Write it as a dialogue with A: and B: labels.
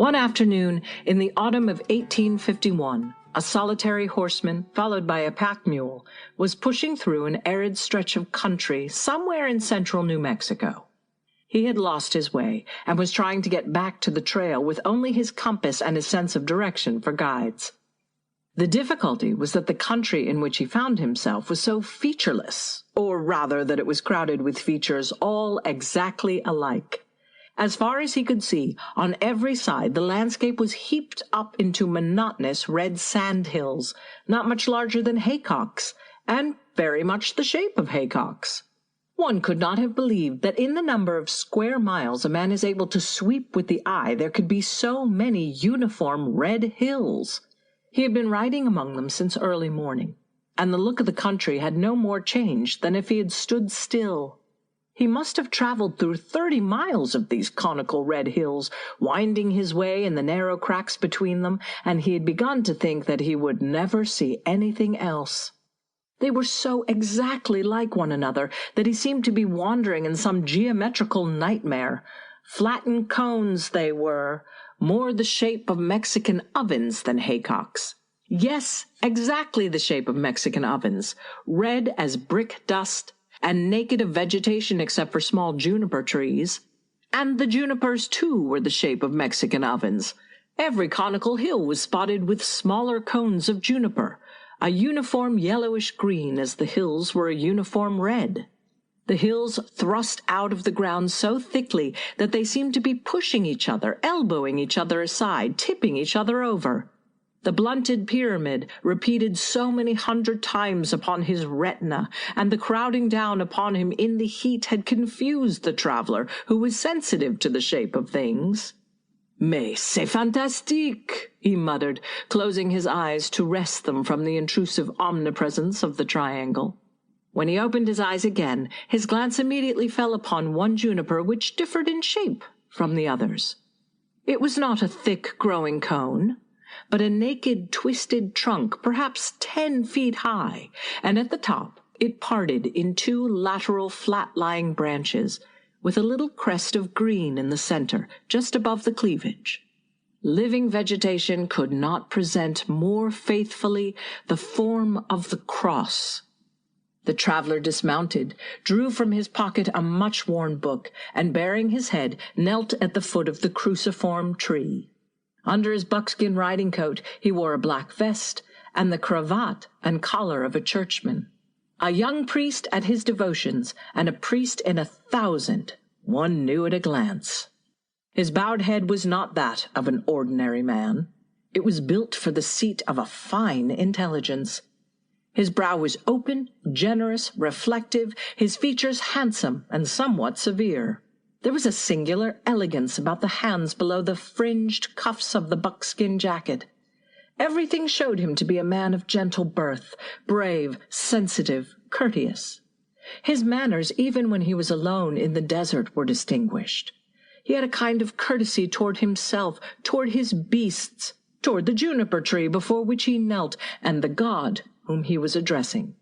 A: One afternoon in the autumn of 1851, a solitary horseman, followed by a pack mule, was pushing through an arid stretch of country somewhere in central New Mexico. He had lost his way and was trying to get back to the trail with only his compass and his sense of direction for guides. The difficulty was that the country in which he found himself was so featureless, or rather that it was crowded with features all exactly alike. As far as he could see, on every side the landscape was heaped up into monotonous red sand hills, not much larger than haycocks, and very much the shape of haycocks. One could not have believed that in the number of square miles a man is able to sweep with the eye there could be so many uniform red hills. He had been riding among them since early morning, and the look of the country had no more changed than if he had stood still. He must have traveled through 30 miles of these conical red hills, winding his way in the narrow cracks between them, and he had begun to think that he would never see anything else. They were so exactly like one another that he seemed to be wandering in some geometrical nightmare. Flattened cones they were, more the shape of Mexican ovens than haycocks. Yes, exactly the shape of Mexican ovens, red as brick dust, and naked of vegetation except for small juniper trees. And the junipers, too, were the shape of Mexican ovens. Every conical hill was spotted with smaller cones of juniper, a uniform yellowish green as the hills were a uniform red. The hills thrust out of the ground so thickly that they seemed to be pushing each other, elbowing each other aside, tipping each other over. The blunted pyramid, repeated so many hundred times upon his retina, and the crowding down upon him in the heat had confused the traveler, who was sensitive to the shape of things. "Mais c'est fantastique," he muttered, closing his eyes to wrest them from the intrusive omnipresence of the triangle. When he opened his eyes again, his glance immediately fell upon one juniper which differed in shape from the others. It was not a thick-growing cone, but a naked, twisted trunk, perhaps 10 feet high, and at the top it parted in 2 lateral flat-lying branches, with a little crest of green in the center, just above the cleavage. Living vegetation could not present more faithfully the form of the cross. The traveler dismounted, drew from his pocket a much-worn book, and baring his head, knelt at the foot of the cruciform tree. Under his buckskin riding-coat he wore a black vest and the cravat and collar of a churchman. A young priest at his devotions, and a priest in 1,000, one knew at a glance. His bowed head was not that of an ordinary man. It was built for the seat of a fine intelligence. His brow was open, generous, reflective, his features handsome and somewhat severe. There was a singular elegance about the hands below the fringed cuffs of the buckskin jacket. Everything showed him to be a man of gentle birth, brave, sensitive, courteous. His manners, even when he was alone in the desert, were distinguished. He had a kind of courtesy toward himself, toward his beasts, toward the juniper tree before which he knelt, and the God whom he was addressing.